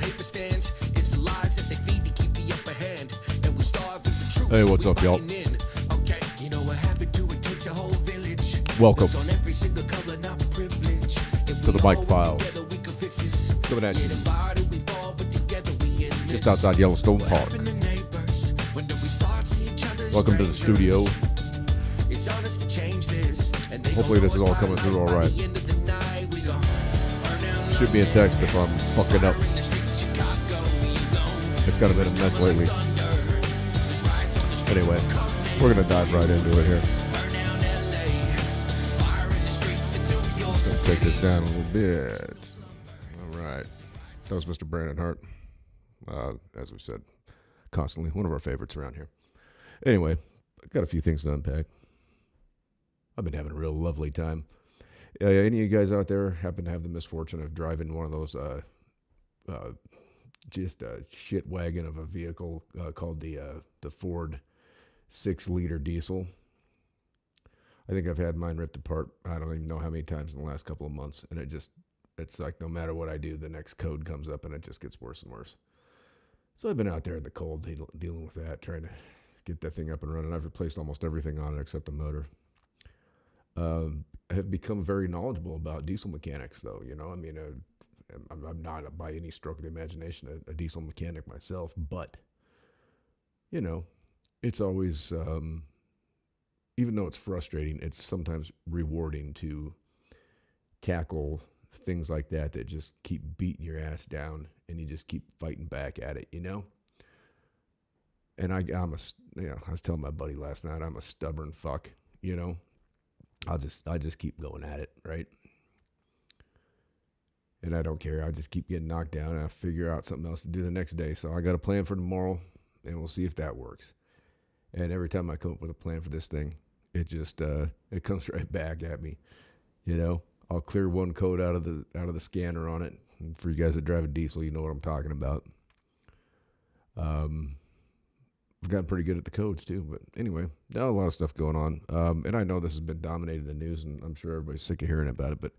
Hey, what's up, y'all? Welcome to the Mike Files. Coming at you just outside Yellowstone Park. Welcome to the studio. Hopefully this is all coming through all right. Shoot me a text if I'm fucking up. It's kind of been a mess lately. Anyway, we're going to dive right into it here. Just going to take this down a little bit. All right. That was Mr. Brandon Hart. As we said, constantly one of our favorites around here. Anyway, I've got a few things to unpack. I've been having a real lovely time. Any of you guys out there happen to have the misfortune of driving one of those just a shit wagon of a vehicle called the Ford 6-liter diesel? I think I've had mine ripped apart. I don't even know how many times in the last couple of months, and it's like no matter what I do, the next code comes up and it just gets worse and worse. So I've been out there in the cold dealing with that, trying to get that thing up and running. I've replaced almost everything on it except the motor. I have become very knowledgeable about diesel mechanics, though. You know, I mean, I'm not by any stroke of the imagination a diesel mechanic myself, but you know, it's always, even though it's frustrating, it's sometimes rewarding to tackle things like that just keep beating your ass down and you just keep fighting back at it, you know? And I was telling my buddy last night, I'm a stubborn fuck, you know? I just keep going at it, right? And I don't care. I just keep getting knocked down and I figure out something else to do the next day. So I got a plan for tomorrow and we'll see if that works. And every time I come up with a plan for this thing, it just it comes right back at me. You know, I'll clear one code out of the scanner on it. And for you guys that drive a diesel, you know what I'm talking about. I've gotten pretty good at the codes too, but anyway, now a lot of stuff going on. And I know this has been dominating the news, and I'm sure everybody's sick of hearing about it. But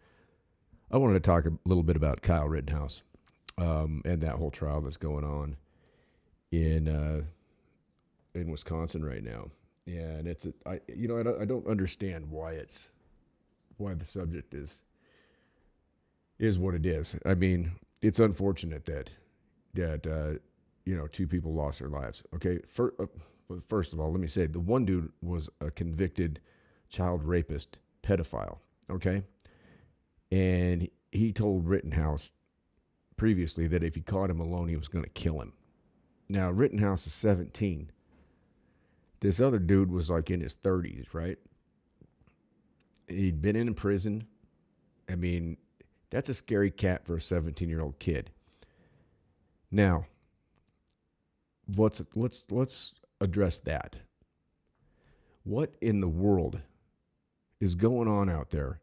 I wanted to talk a little bit about Kyle Rittenhouse and that whole trial that's going on in Wisconsin right now. Yeah, and I don't understand why the subject is what it is. I mean, it's unfortunate that two people lost their lives. Okay, first of all, let me say the one dude was a convicted child rapist, pedophile. Okay, and he told Rittenhouse previously that if he caught him alone, he was going to kill him. Now Rittenhouse is 17. This other dude was like in his 30s, right? He'd been in prison. I mean, that's a scary cat for a 17-year-old kid. Now, let's address that. What in the world is going on out there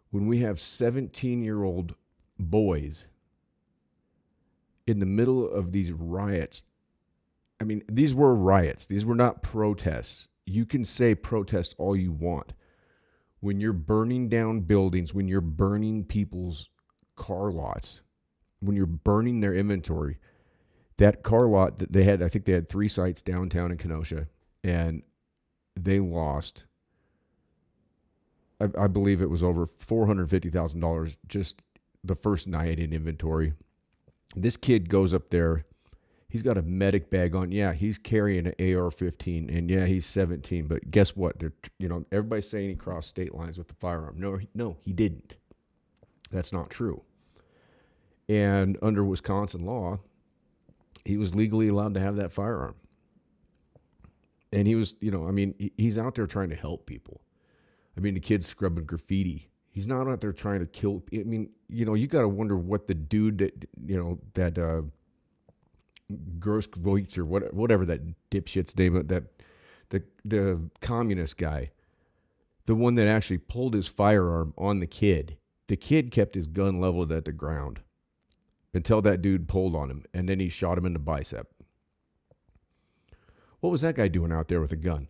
when we have 17-year-old boys in the middle of these riots? I mean, these were riots. These were not protests. You can say protest all you want. When you're burning down buildings, when you're burning people's car lots, when you're burning their inventory, that car lot that I think they had 3 sites downtown in Kenosha, and they lost, I believe it was over $450,000 just the first night in inventory. This kid goes up there. He's got a medic bag on. Yeah, he's carrying an AR-15, and yeah, he's 17. But guess what? Everybody's saying he crossed state lines with the firearm. No, he didn't. That's not true. And under Wisconsin law, he was legally allowed to have that firearm. And he was, he's out there trying to help people. I mean, the kid's scrubbing graffiti. He's not out there trying to kill. I mean, you got to wonder what the dude that Groskvoits or whatever that dipshit's name, that the communist guy, the one that actually pulled his firearm on the kid kept his gun leveled at the ground until that dude pulled on him, and then he shot him in the bicep. What was that guy doing out there with a gun?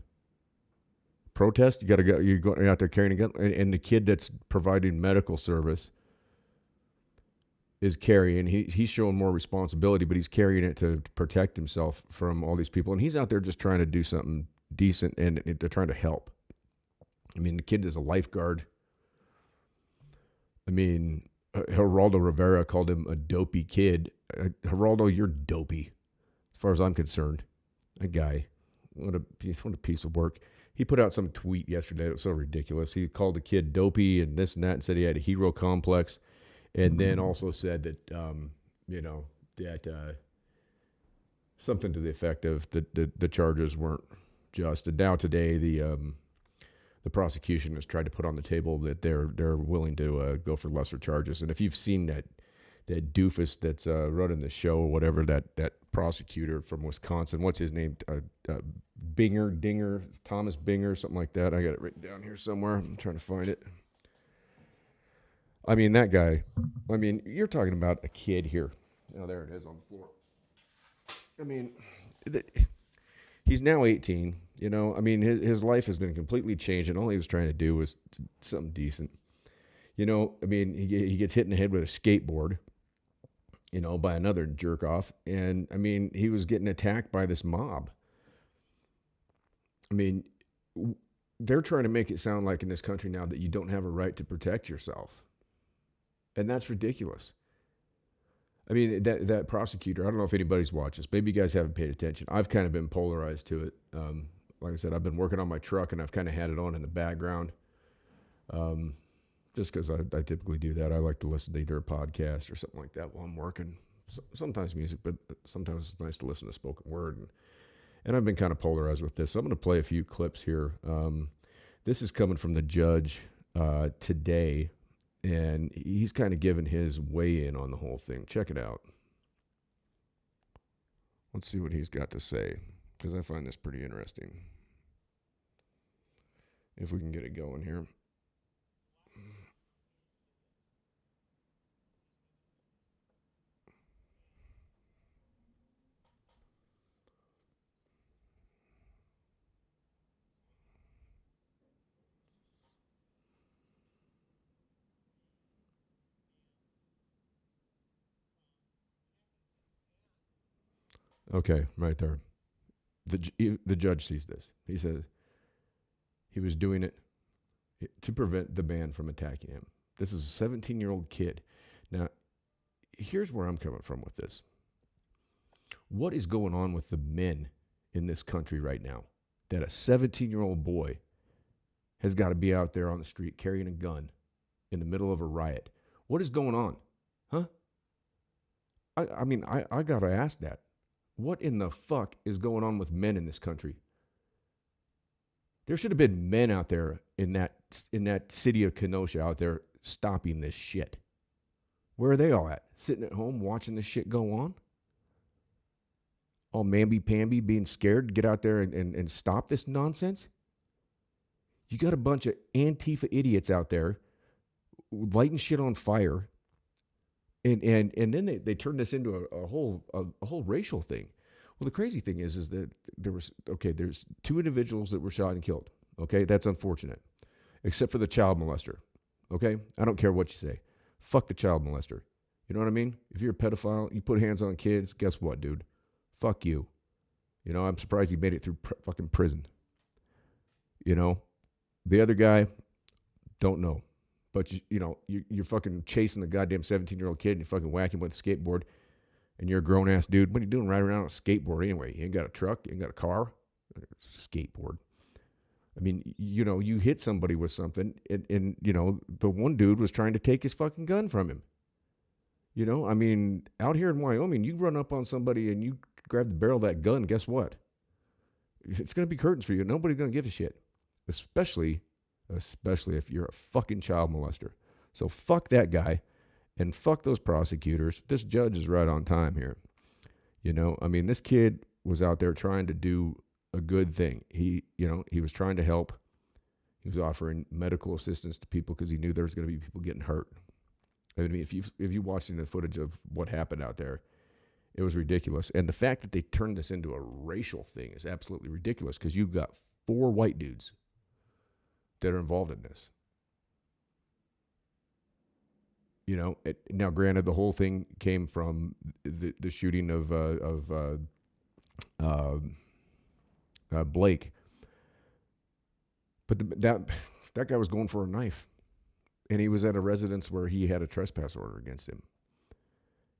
Protest? You got to go. You're going out there carrying a gun, and the kid that's providing medical service is carrying. He's showing more responsibility, but he's carrying it to protect himself from all these people. And he's out there just trying to do something decent, and they're trying to help. I mean, the kid is a lifeguard. I mean, Geraldo Rivera called him a dopey kid. Geraldo, you're dopey, as far as I'm concerned. That guy, what a piece of work. He put out some tweet yesterday that was so ridiculous. He called the kid dopey and this and that, and said he had a hero complex, and then also said that that something to the effect of the charges weren't just. And now today the prosecution has tried to put on the table that they're willing to go for lesser charges. And if you've seen that doofus that's running the show or whatever, that prosecutor from Wisconsin, what's his name? Dinger, Thomas Binger, something like that. I got it written down here somewhere. I'm trying to find it. I mean, that guy, you're talking about a kid here. Oh, there it is on the floor. I mean, he's now 18. His life has been completely changed, and all he was trying to do was something decent. He gets hit in the head with a skateboard, by another jerk off. And, he was getting attacked by this mob. They're trying to make it sound like in this country now that you don't have a right to protect yourself. And that's ridiculous. That prosecutor, I don't know if anybody's watched this. Maybe you guys haven't paid attention. I've kind of been polarized to it. Like I said, I've been working on my truck, and I've kind of had it on in the background. Just because I typically do that. I like to listen to either a podcast or something like that while I'm working. Sometimes music, but sometimes it's nice to listen to spoken word. And I've been kind of polarized with this. So I'm going to play a few clips here. This is coming from the judge today, and he's kind of given his weigh in on the whole thing. Check it out. Let's see what he's got to say, because I find this pretty interesting. If we can get it going here. Okay, right there. The judge sees this. He says he was doing it to prevent the man from attacking him. This is a 17-year-old kid. Now, here's where I'm coming from with this. What is going on with the men in this country right now that a 17-year-old boy has got to be out there on the street carrying a gun in the middle of a riot? What is going on? Huh? I got to ask that. What in the fuck is going on with men in this country? There should have been men out there in that city of Kenosha out there stopping this shit. Where are they all at? Sitting at home watching this shit go on? All mamby-pamby, being scared to get out there and stop this nonsense? You got a bunch of Antifa idiots out there lighting shit on fire. And then they turned this into a whole racial thing. Well, the crazy thing is that there's 2 individuals that were shot and killed. Okay, that's unfortunate, except for the child molester. Okay, I don't care what you say. Fuck the child molester. You know what I mean? If you're a pedophile, you put hands on kids. Guess what, dude? Fuck you. I'm surprised he made it through fucking prison. The other guy, don't know. But, you're fucking chasing the goddamn 17-year-old kid and you fucking whack him with a skateboard and you're a grown-ass dude. What are you doing riding around on a skateboard anyway? You ain't got a truck? You ain't got a car? It's a skateboard. You hit somebody with something and the one dude was trying to take his fucking gun from him. Out here in Wyoming, you run up on somebody and you grab the barrel of that gun, guess what? It's going to be curtains for you. Nobody's going to give a shit. Especially if you're a fucking child molester. So fuck that guy and fuck those prosecutors. This judge is right on time here. This kid was out there trying to do a good thing. He was trying to help. He was offering medical assistance to people because he knew there was going to be people getting hurt. If you watching the footage of what happened out there, it was ridiculous. And the fact that they turned this into a racial thing is absolutely ridiculous because you've got 4 white dudes that are involved in this. Now granted, the whole thing came from the shooting of uh, Blake, but that guy was going for a knife, and he was at a residence where he had a trespass order against him.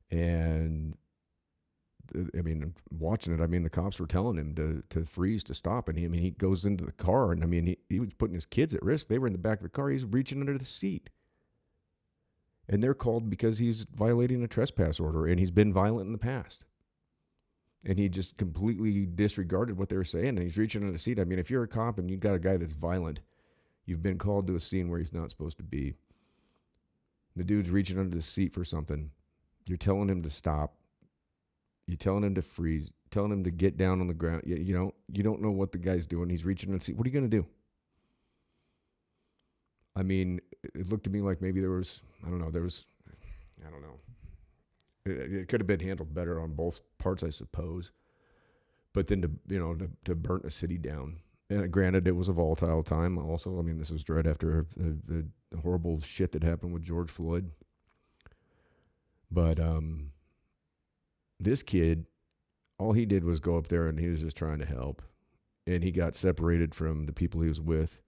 And I mean, watching it, I mean, the cops were telling him to freeze, to stop, and he goes into the car, and I mean, he was putting his kids at risk. They were in the back of the car. He's reaching under the seat, and they're called because he's violating a trespass order, and he's been violent in the past. And he just completely disregarded what they were saying, and he's reaching under the seat. I mean, if you're a cop and you've got a guy that's violent, you've been called to a scene where he's not supposed to be. The dude's reaching under the seat for something. You're telling him to stop. You're telling him to freeze. Telling him to get down on the ground. You don't know what the guy's doing. He's reaching under the seat. What are you going to do? I mean, it looked to me like maybe there was, I don't know. It could have been handled better on both parts, I suppose. But then to burn a city down. And granted, it was a volatile time. Also, I mean, this was right after the horrible shit that happened with George Floyd. But this kid, all he did was go up there and he was just trying to help. And he got separated from the people he was with.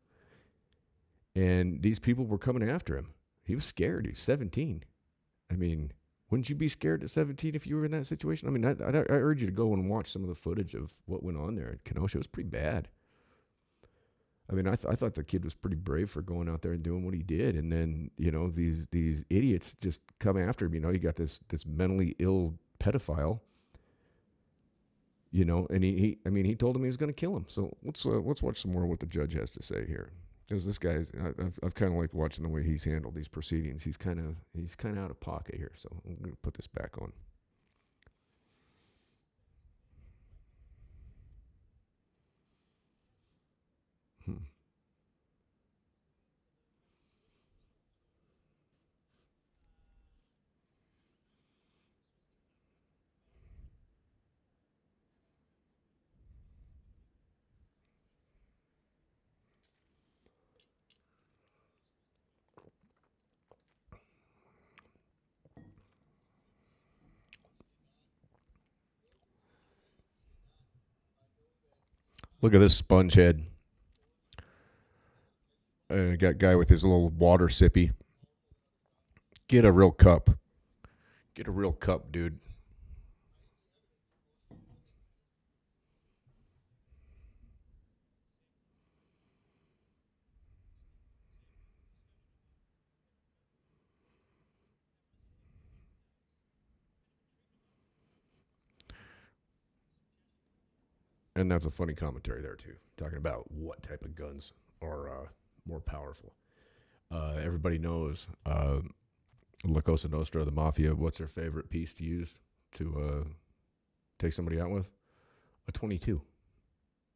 And these people were coming after him. He was scared. He's 17. I mean, wouldn't you be scared at 17 if you were in that situation? I mean, I urge you to go and watch some of the footage of what went on there at Kenosha. It was pretty bad. I mean, I thought the kid was pretty brave for going out there and doing what he did. And then, these idiots just come after him. You got this mentally ill pedophile, and he told him he was going to kill him. So let's watch some more of what the judge has to say here. Because this guy, I've kind of liked watching the way he's handled these proceedings. He's kind of out of pocket here. So I'm going to put this back on. Look at this sponge head. Got guy with his little water sippy. Get a real cup. Get a real cup, dude. And that's a funny commentary there, too. Talking about what type of guns are more powerful. Everybody knows La Cosa Nostra, the mafia, what's their favorite piece to use to take somebody out with? A 22.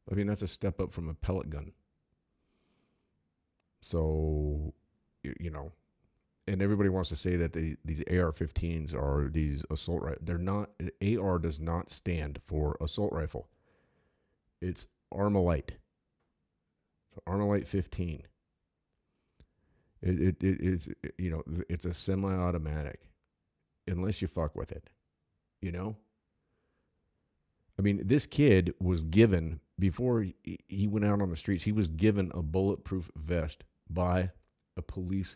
I mean, that's a step up from a pellet gun. So, and everybody wants to say that these AR-15s are these assault rifles. They're not. AR does not stand for assault rifle. It's Armalite. So Armalite 15. It's a semi-automatic, unless you fuck with it. I mean, this kid was given, before he went out on the streets, he was given a bulletproof vest by a police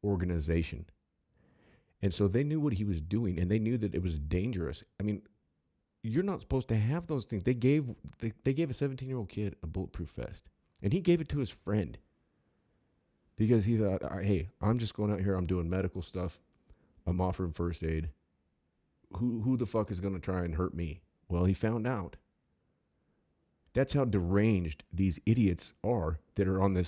organization. And so they knew what he was doing, and they knew that it was dangerous. I mean, you're not supposed to have those things. They gave a 17-year-old kid a bulletproof vest, and he gave it to his friend because he thought, hey, I'm just going out here. I'm doing medical stuff. I'm offering first aid. Who the fuck is going to try and hurt me? Well, he found out. That's how deranged these idiots are that are on these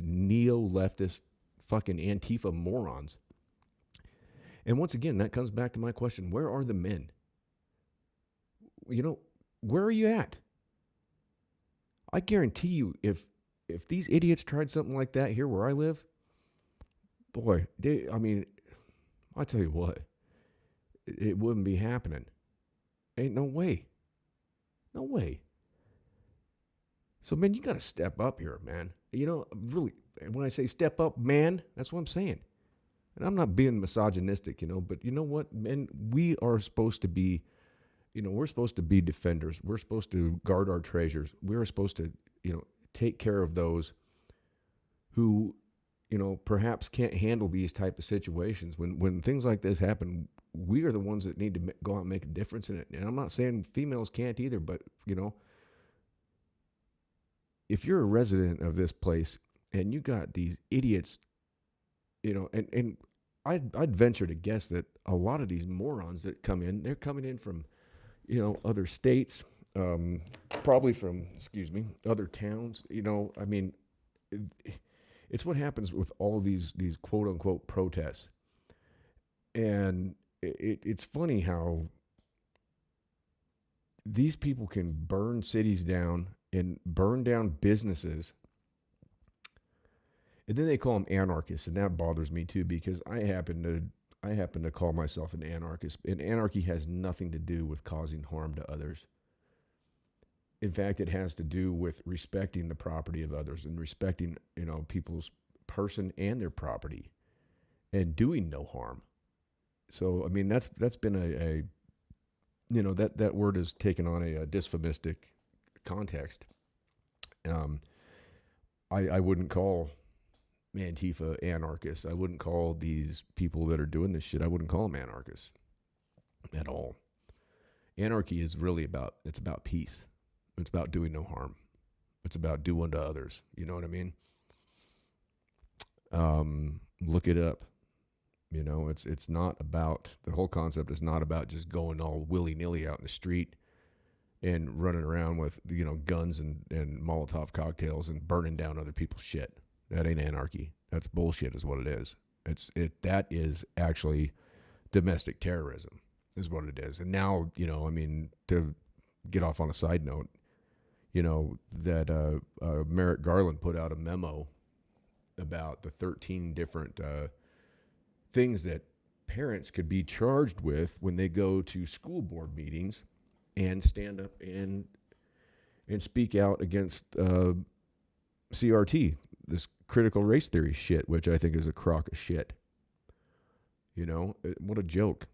neo-leftist fucking Antifa morons. And once again, that comes back to my question: where are the men? Where are you at? I guarantee you, if these idiots tried something like that here where I live, boy, I tell you what, it wouldn't be happening. Ain't no way. No way. So, man, you got to step up here, man. Really, when I say step up, man, that's what I'm saying. And I'm not being misogynistic, but you know what, men, we are supposed to be, we're supposed to be defenders. We're supposed to guard our treasures. We're supposed to, take care of those who, perhaps can't handle these type of situations. When things like this happen, we are the ones that need to go out and make a difference in it. And I'm not saying females can't either, but if you're a resident of this place and you got these idiots, and I'd venture to guess that a lot of these morons that come in, they're coming in from, other states, probably from, other towns. I mean, it's what happens with all these quote unquote protests, and it's funny how these people can burn cities down and burn down businesses, and then they call them anarchists, and that bothers me too because I happen to call myself an anarchist, and anarchy has nothing to do with causing harm to others. In fact, it has to do with respecting the property of others and respecting, people's person and their property, and doing no harm. So, I mean, that's been a that word has taken on a dysphomistic context. I wouldn't call Antifa anarchists. I wouldn't call these people that are doing this shit, I wouldn't call them anarchists at all. Anarchy is really about peace. It's about doing no harm. It's about do unto others. You know what I mean? Look it up. It's not about, the whole concept is not about just going all willy-nilly out in the street and running around with, guns and Molotov cocktails and burning down other people's shit. That ain't anarchy. That's bullshit is what it is. That is actually domestic terrorism is what it is. And now, to get off on a side note, that Merrick Garland put out a memo about the 13 different things that parents could be charged with when they go to school board meetings and stand up and speak out against CRT, this critical race theory shit, which I think is a crock of shit. What a joke.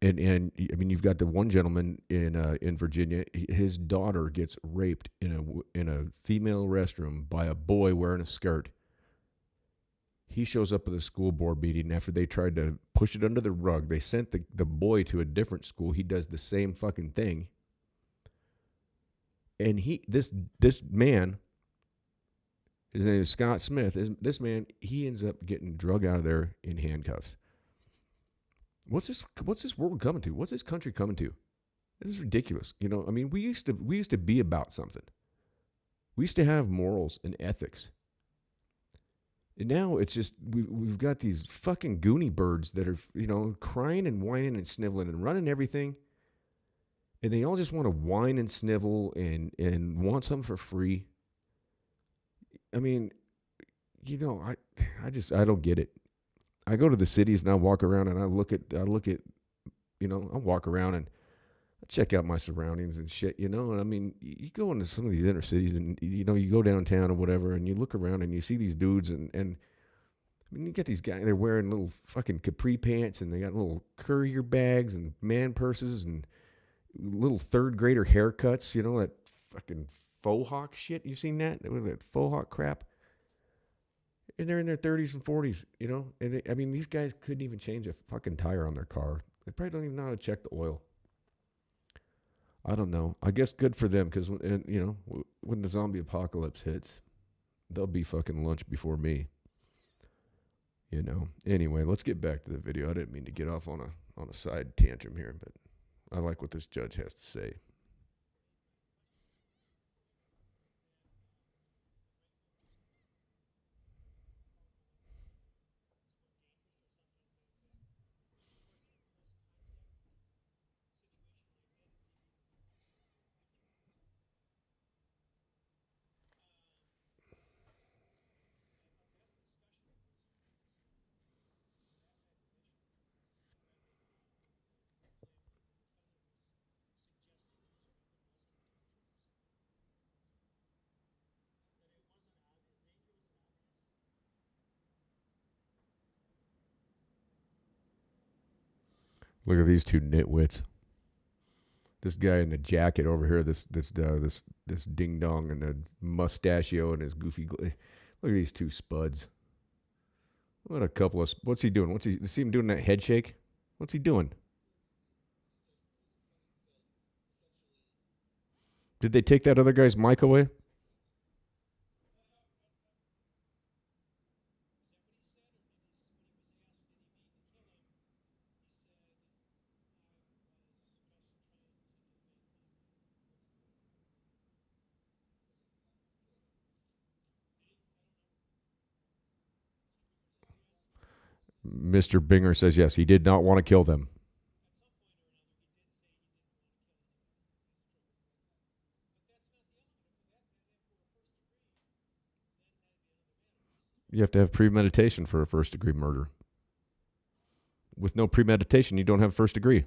And I mean, you've got the one gentleman in Virginia. His daughter gets raped in a female restroom by a boy wearing a skirt. He shows up at the school board meeting after they tried to push it under the rug. They sent the boy to a different school. He does the same fucking thing. And this man, his name is Scott Smith. This man, he ends up getting drug out of there in handcuffs. What's this world coming to? What's this country coming to? This is ridiculous. I mean, we used to be about something. We used to have morals and ethics. And now it's just, we've got these fucking goony birds that are, crying and whining and sniveling and running everything. And they all just want to whine and snivel and want something for free. I mean, I don't get it. I go to the cities and I walk around and I look at, I walk around and check out my surroundings and shit, And I mean, you go into some of these inner cities and, you go downtown or whatever and you look around and you see these dudes and I mean, you get these guys, they're wearing little fucking capri pants and they got little courier bags and man purses and little third grader haircuts, that fucking faux hawk shit. You seen that? That faux hawk crap? And they're in their 30s and 40s, And I mean, these guys couldn't even change a fucking tire on their car. They probably don't even know how to check the oil. I don't know. I guess good for them because, when the zombie apocalypse hits, they'll be fucking lunch before me. Anyway, let's get back to the video. I didn't mean to get off on a side tantrum here, but I like what this judge has to say. Look at these two nitwits. This guy in the jacket over here, this ding dong and the mustachio and his goofy. Look at these two spuds. What a couple of. What's he doing? See him doing that head shake? What's he doing? Did they take that other guy's mic away? Mr. Binger says yes, he did not want to kill them. You have to have premeditation for a first degree murder. With no premeditation, you don't have first degree.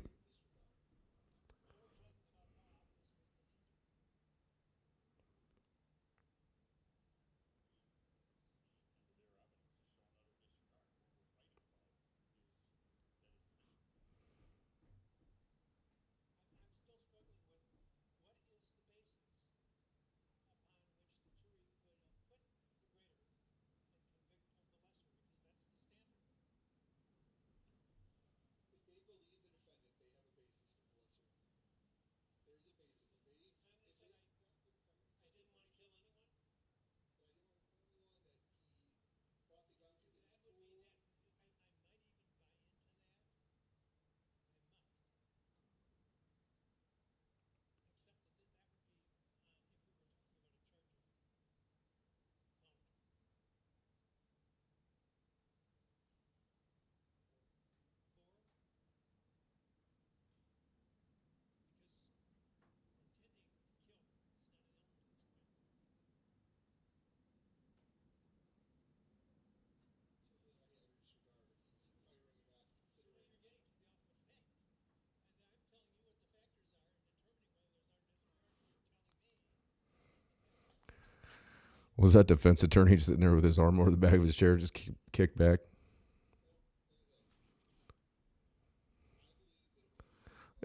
Was that defense attorney sitting there with his arm over the back of his chair, just kicked back?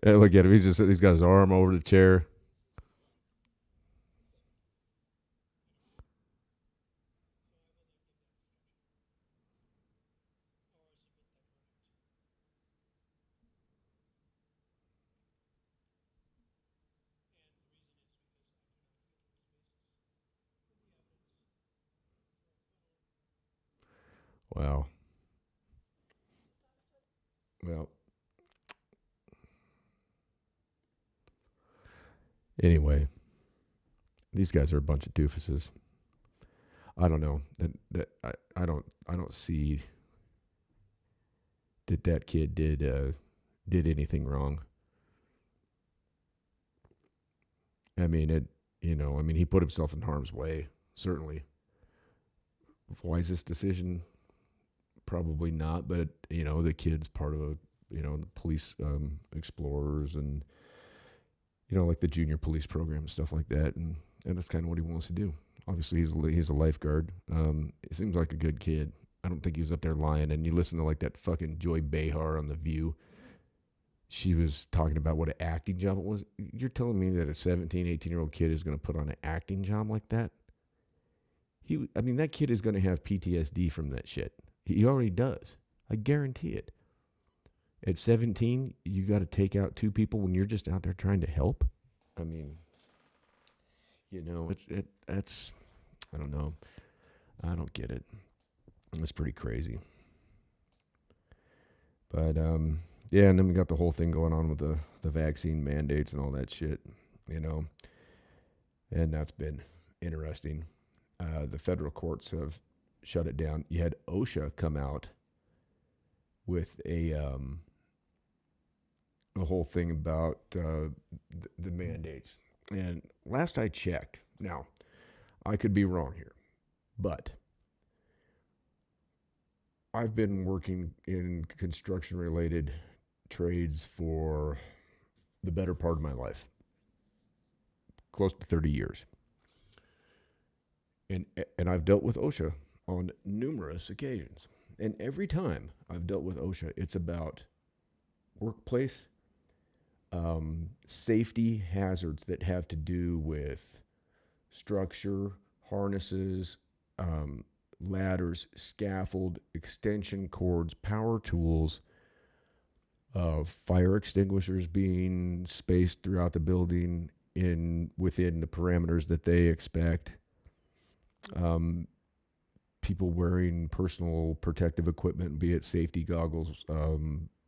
Yeah, look at him. He's got his arm over the chair. Wow. Well. Anyway, these guys are a bunch of doofuses. I don't know. I don't see that kid did anything wrong. I mean, he put himself in harm's way, certainly. Wisest decision? Probably not, but, the kid's part of the police explorers and, like the junior police program and stuff like that. And that's kind of what he wants to do. Obviously, he's a lifeguard. He seems like a good kid. I don't think he was up there lying. And you listen to like that fucking Joy Behar on The View. She was talking about what an acting job it was. You're telling me that a 17, 18-year-old kid is going to put on an acting job like that? That kid is going to have PTSD from that shit. He already does. I guarantee it. At 17, you got to take out two people when you're just out there trying to help. I mean, that's I don't know. I don't get it. It's pretty crazy. But yeah, and then we got the whole thing going on with the vaccine mandates and all that shit, and that's been interesting. The federal courts have shut it down. You had OSHA come out with a whole thing about the mandates. And last I checked, now I could be wrong here, but I've been working in construction-related trades for the better part of my life, close to 30 years. And I've dealt with OSHA on numerous occasions. And every time I've dealt with OSHA, it's about workplace, safety hazards that have to do with structure, harnesses, ladders, scaffold, extension cords, power tools, fire extinguishers being spaced throughout the building within the parameters that they expect. People wearing personal protective equipment, be it safety goggles,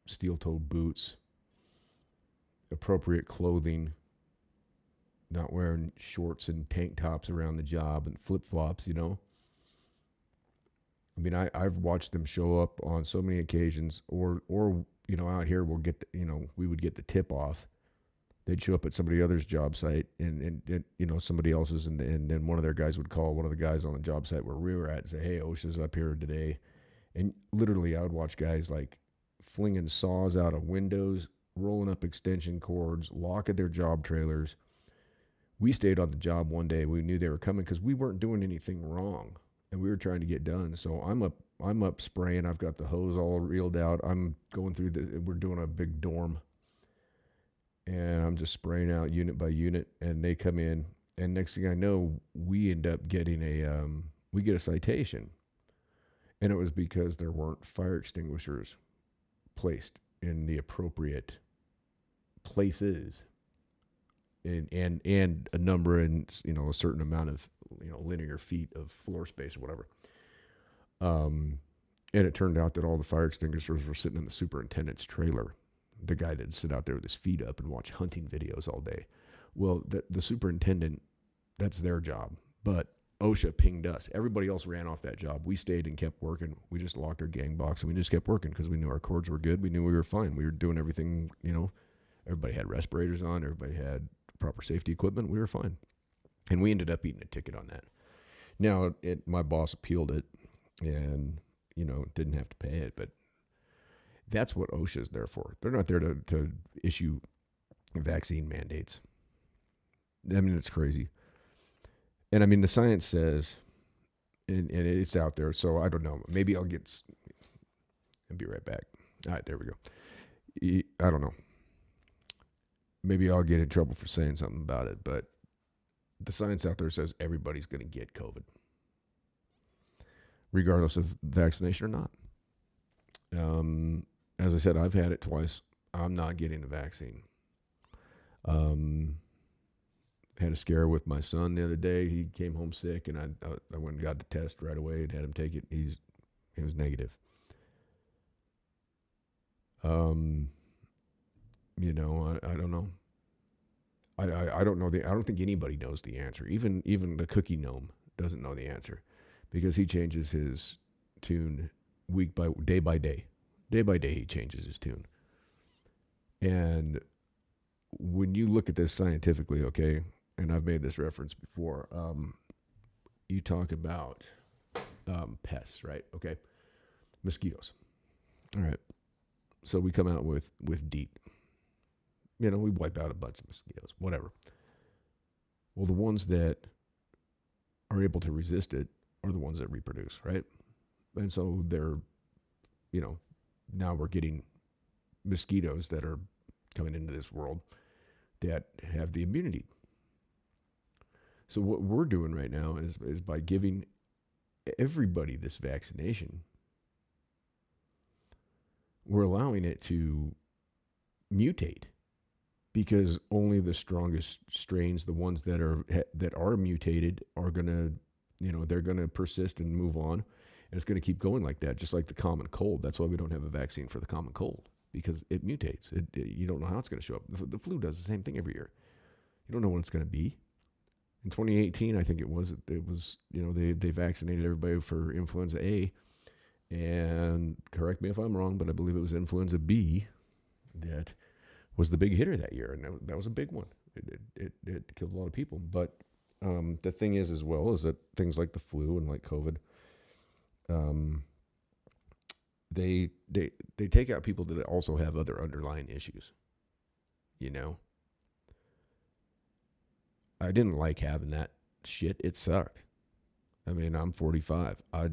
steel-toed boots, appropriate clothing, not wearing shorts and tank tops around the job and flip-flops, you know. I mean, I've watched them show up on so many occasions, or you know, out here we'll get, we would get the tip off. They'd show up at somebody else's job site and you know, somebody else's, and then one of their guys would call one of the guys on the job site where we were at and say, hey, OSHA's up here today. And literally I would watch guys like flinging saws out of windows, rolling up extension cords, locking their job trailers. We stayed on the job one day. We knew they were coming because we weren't doing anything wrong and we were trying to get done. So I'm up spraying. I've got the hose all reeled out. I'm going through we're doing a big dorm. And I'm just spraying out unit by unit, and they come in, and next thing I know, we end up getting we get a citation. And it was because there weren't fire extinguishers placed in the appropriate places and a number and, a certain amount of, linear feet of floor space or whatever. And it turned out that all the fire extinguishers were sitting in the superintendent's trailer. The guy that'd sit out there with his feet up and watch hunting videos all day. Well, the superintendent, that's their job. But OSHA pinged us. Everybody else ran off that job. We stayed and kept working. We just locked our gang box and we just kept working because we knew our cords were good. We knew we were fine. We were doing everything, everybody had respirators on. Everybody had proper safety equipment. We were fine. And we ended up eating a ticket on that. Now, my boss appealed it and, didn't have to pay it, but that's what OSHA is there for. They're not there to issue vaccine mandates. I mean, it's crazy. And I mean, the science says, and it's out there, so I don't know. Maybe I'll be right back. All right, there we go. I don't know. Maybe I'll get in trouble for saying something about it, but the science out there says everybody's going to get COVID, regardless of vaccination or not. As I said, I've had it twice. I'm not getting the vaccine. Had a scare with my son the other day. He came home sick, and I went and got the test right away and had him take it. He was negative. I don't know. I don't know I don't think anybody knows the answer. Even the cookie gnome doesn't know the answer because he changes his tune day by day. Day by day, he changes his tune. And when you look at this scientifically, okay, and I've made this reference before, you talk about pests, right? Okay, mosquitoes. All right. So we come out with DEET. We wipe out a bunch of mosquitoes, whatever. Well, the ones that are able to resist it are the ones that reproduce, right? And so they're, now we're getting mosquitoes that are coming into this world that have the immunity. So what we're doing right now is by giving everybody this vaccination, we're allowing it to mutate because only the strongest strains, the ones that are mutated, are gonna, they're gonna persist and move on. And it's going to keep going like that, just like the common cold. That's why we don't have a vaccine for the common cold, because it mutates. You don't know how it's going to show up. The flu does the same thing every year. You don't know what it's going to be. In 2018, I think it was they vaccinated everybody for influenza A, and correct me if I'm wrong, but I believe it was influenza B that was the big hitter that year, and that was a big one. It killed a lot of people. But the thing is, as well, is that things like the flu and like COVID, they take out people that also have other underlying issues. I didn't like having that shit. It sucked. I mean, I'm 45. But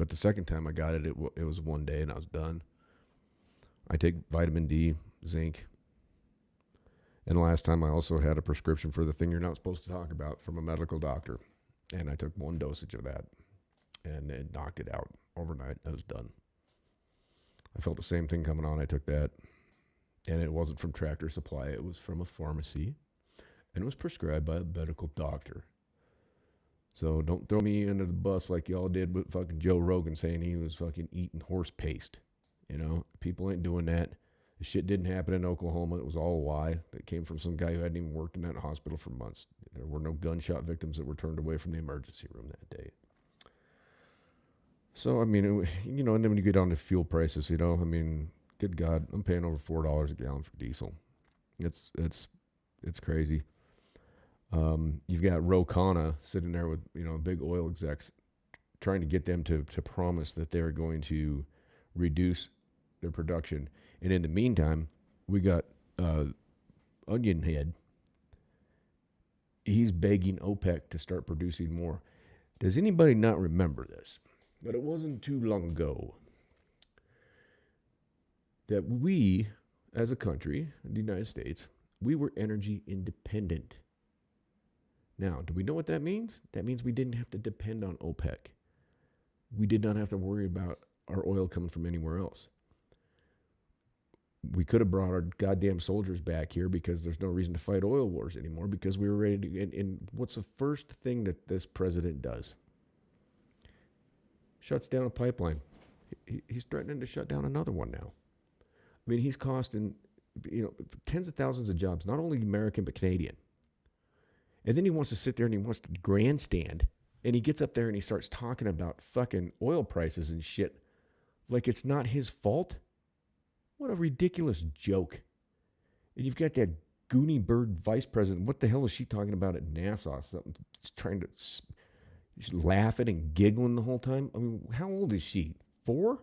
the second time I got it, it was one day and I was done. I take vitamin D, zinc. And last time I also had a prescription for the thing you're not supposed to talk about from a medical doctor. And I took 1 dosage of that and it knocked it out overnight. I was done. I felt the same thing coming on. I took that. And it wasn't from Tractor Supply. It was from a pharmacy. And it was prescribed by a medical doctor. So don't throw me under the bus like y'all did with fucking Joe Rogan saying he was fucking eating horse paste. You know, people ain't doing that. The shit didn't happen in Oklahoma. It was all a lie. That came from some guy who hadn't even worked in that hospital for months. There were no gunshot victims that were turned away from the emergency room that day. So, I mean, and then when you get down to fuel prices, I mean, good God, I'm paying over $4 a gallon for diesel. It's crazy. You've got Ro Khanna sitting there with, big oil execs trying to get them to promise that they're going to reduce their production. And in the meantime, we got Onion Head. He's begging OPEC to start producing more. Does anybody not remember this? But it wasn't too long ago that we, as a country, the United States, we were energy independent. Now, do we know what that means? That means we didn't have to depend on OPEC. We did not have to worry about our oil coming from anywhere else. We could have brought our goddamn soldiers back here because there's no reason to fight oil wars anymore because we were ready to. And what's the first thing that this president does? Shuts down a pipeline. He's threatening to shut down another one now. I mean, he's costing, tens of thousands of jobs, not only American but Canadian. And then he wants to sit there and he wants to grandstand. And he gets up there and he starts talking about fucking oil prices and shit like it's not his fault. What a ridiculous joke. And you've got that Goonie Bird vice president. What the hell is she talking about at Nassau? Something, trying to, she's laughing and giggling the whole time. I mean, how old is she? 4?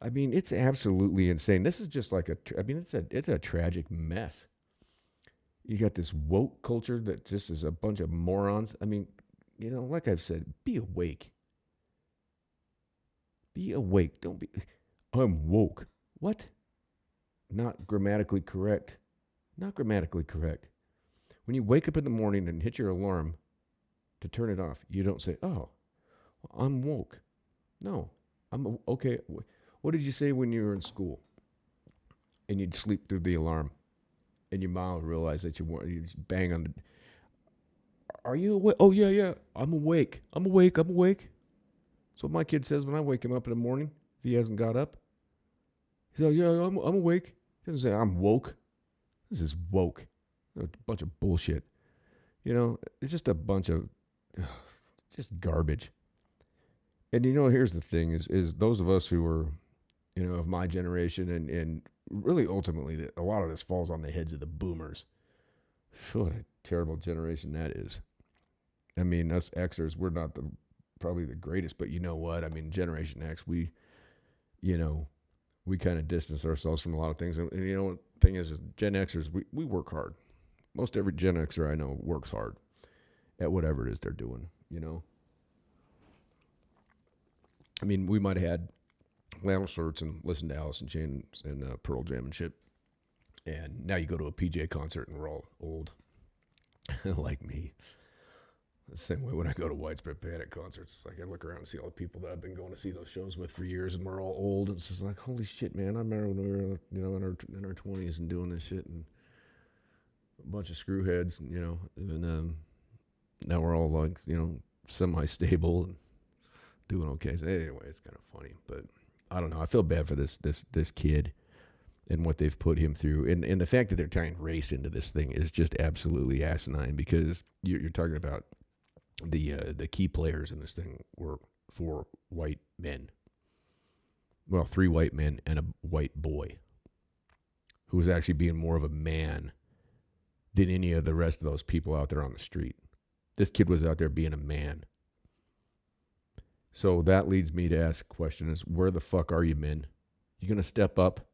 I mean, it's absolutely insane. This is just like it's a tragic mess. You got this woke culture that just is a bunch of morons. I mean, like I've said, be awake. Be awake. Don't be, I'm woke. What? Not grammatically correct. Not grammatically correct. When you wake up in the morning and hit your alarm to turn it off, you don't say, oh, I'm woke. No, I'm okay. What did you say when you were in school? And you'd sleep through the alarm. And your mom would realize that you bang on the, are you awake? Oh, yeah, I'm awake. I'm awake. That's what my kid says when I wake him up in the morning, if he hasn't got up. He's like, yeah, I'm awake. He doesn't say, I'm woke. This is woke. A bunch of bullshit. It's just a bunch of just garbage. And here's the thing is those of us who are, of my generation and really ultimately a lot of this falls on the heads of the boomers. What a terrible generation that is. I mean, us Xers, we're not probably the greatest, but you know what? I mean, Generation X, we kind of distance ourselves from a lot of things. And the thing is Gen Xers, we work hard. Most every Gen Xer I know works hard at whatever it is they're doing, I mean, we might have had flannel shirts and listened to Alice in Chains and Pearl Jam and shit. And now you go to a PJ concert and we're all old, like me. The same way when I go to Widespread Panic concerts, it's like I look around and see all the people that I've been going to see those shows with for years, and we're all old. And it's just like, holy shit, man! I remember when we were, in our 20s and doing this shit, and a bunch of screwheads, and now we're all like, semi-stable and doing okay. So anyway, it's kind of funny, but I don't know. I feel bad for this kid and what they've put him through, and the fact that they're tying race into this thing is just absolutely asinine because you're talking about. The key players in this thing were 4 white men. Well, 3 white men and a white boy who was actually being more of a man than any of the rest of those people out there on the street. This kid was out there being a man. So that leads me to ask a question is, where the fuck are you men? You going to step up?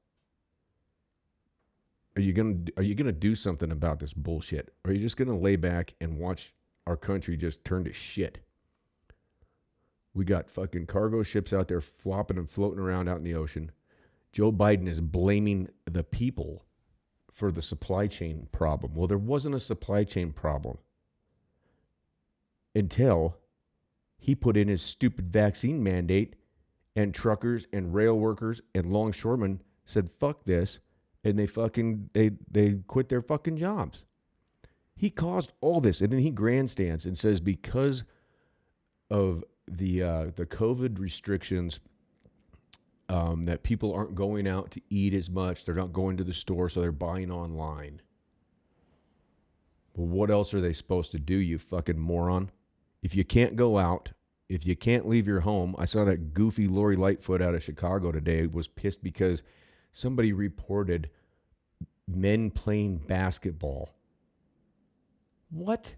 Are you going to do something about this bullshit? Or are you just going to lay back and watch our country just turn to shit? We got fucking cargo ships out there flopping and floating around out in the ocean. Joe Biden is blaming the people for the supply chain problem. Well, there wasn't a supply chain problem until he put in his stupid vaccine mandate, and truckers and rail workers and longshoremen said, fuck this. And they quit their fucking jobs. He caused all this. And then he grandstands and says, because of the COVID restrictions, that people aren't going out to eat as much. They're not going to the store, so they're buying online. Well, what else are they supposed to do, you fucking moron? If you can't go out, if you can't leave your home, I saw that goofy Lori Lightfoot out of Chicago today was pissed because somebody reported men playing basketball. What?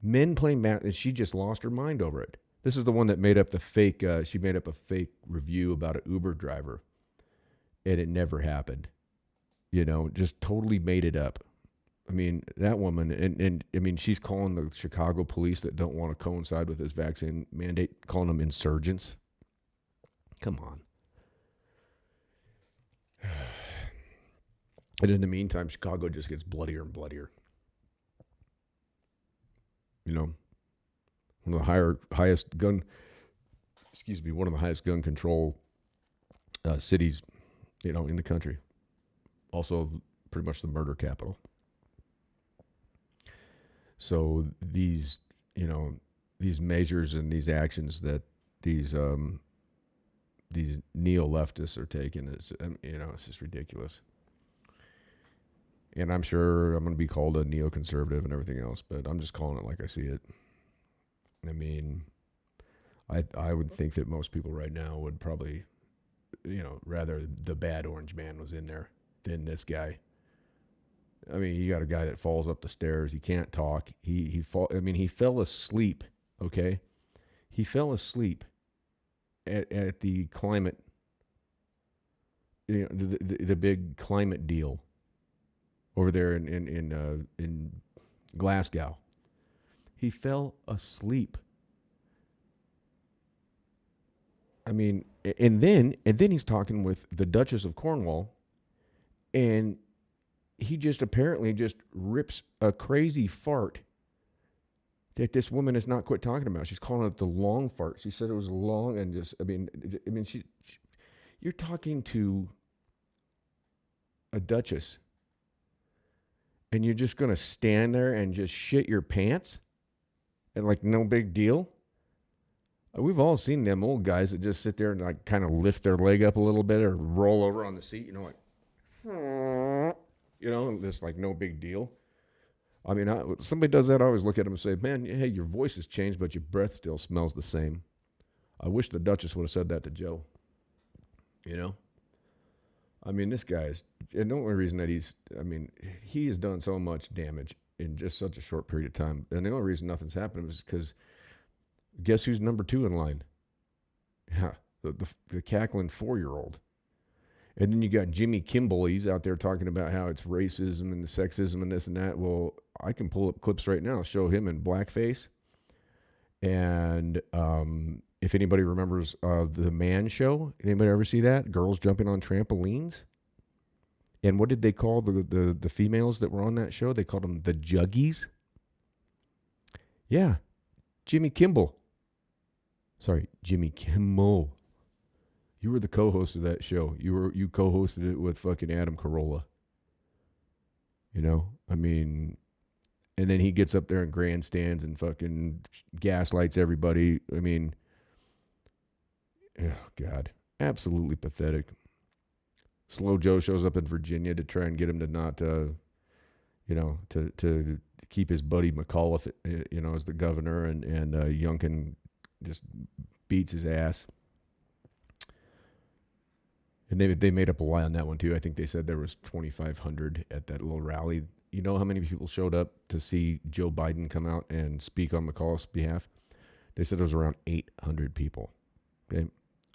Men playing basketball? She just lost her mind over it. This is the one that made up the fake, she made up a fake review about an Uber driver. And it never happened. You know, just totally made it up. I mean, that woman, and I mean, she's calling the Chicago police that don't want to coincide with this vaccine mandate, calling them insurgents. Come on. And in the meantime, Chicago just gets bloodier and bloodier. You know, one of the highest gun control cities, you know, in the country. Also, pretty much the murder capital. So these, you know, these measures and these actions that these neo-leftists are taking is, you know, it's just ridiculous. And I'm sure I'm going to be called a neoconservative and everything else, but I'm just calling it like I see it. I mean, I would think that most people right now would probably, you know, rather the bad orange man was in there than this guy. I mean, you got a guy that falls up the stairs. He can't talk. He fell asleep. Okay, he fell asleep at the climate, you know, the big climate deal over there in Glasgow. He fell asleep. I mean, and then he's talking with the Duchess of Cornwall, and he just apparently just rips a crazy fart that this woman has not quit talking about. She's calling it the long fart. She said it was long and just, you're talking to a duchess and you're just going to stand there and just shit your pants and like no big deal. We've all seen them old guys that just sit there and like kind of lift their leg up a little bit or roll over on the seat, you know, like, you know, this like no big deal. I mean, somebody does that, I always look at them and say, man, hey, your voice has changed, but your breath still smells the same. I wish the Duchess would have said that to Joe. You know? I mean, this guy is, and the only reason that he has done so much damage in just such a short period of time. And the only reason nothing's happened is because guess who's number 2 in line? Yeah, the cackling 4-year-old. And then you got Jimmy Kimmel. He's out there talking about how it's racism and the sexism and this and that. Well, I can pull up clips right now, show him in blackface. And if anybody remembers the Man Show, anybody ever see that? Girls jumping on trampolines. And what did they call the females that were on that show? They called them the Juggies. Yeah, Jimmy Kimmel. You were the co-host of that show. You co-hosted it with fucking Adam Carolla. You know, I mean, and then he gets up there and grandstands and fucking gaslights everybody. I mean, oh God, absolutely pathetic. Slow Joe shows up in Virginia to try and get him to not, you know, to keep his buddy McAuliffe, you know, as the governor, and Youngkin just beats his ass. And they made up a lie on that one, too. I think they said there was 2,500 at that little rally. You know how many people showed up to see Joe Biden come out and speak on McAuliffe's behalf? They said it was around 800 people. Okay,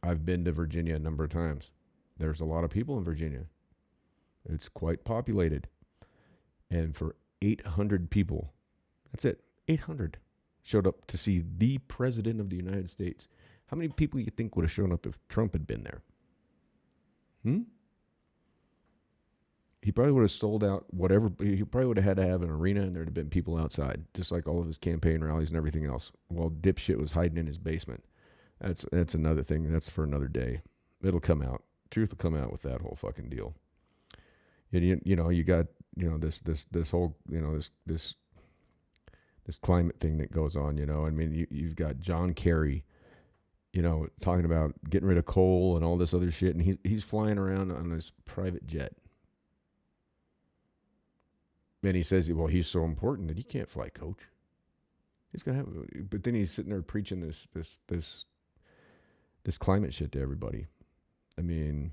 I've been to Virginia a number of times. There's a lot of people in Virginia. It's quite populated. And for 800 people, that's it, 800 showed up to see the President of the United States. How many people you think would have shown up if Trump had been there? He probably would have sold out whatever. He probably would have had to have an arena, and there'd have been people outside, just like all of his campaign rallies and everything else, while dipshit was hiding in his basement. That's another thing. That's for another day. It'll come out. Truth will come out with that whole fucking deal. And you know, you got, you know, this whole, you know, this climate thing that goes on. You know, I mean, you've got John Kerry, you know, talking about getting rid of coal and all this other shit, and he's flying around on this private jet. And he says, well, he's so important that he can't fly coach. He's gonna have, but then he's sitting there preaching this climate shit to everybody. I mean,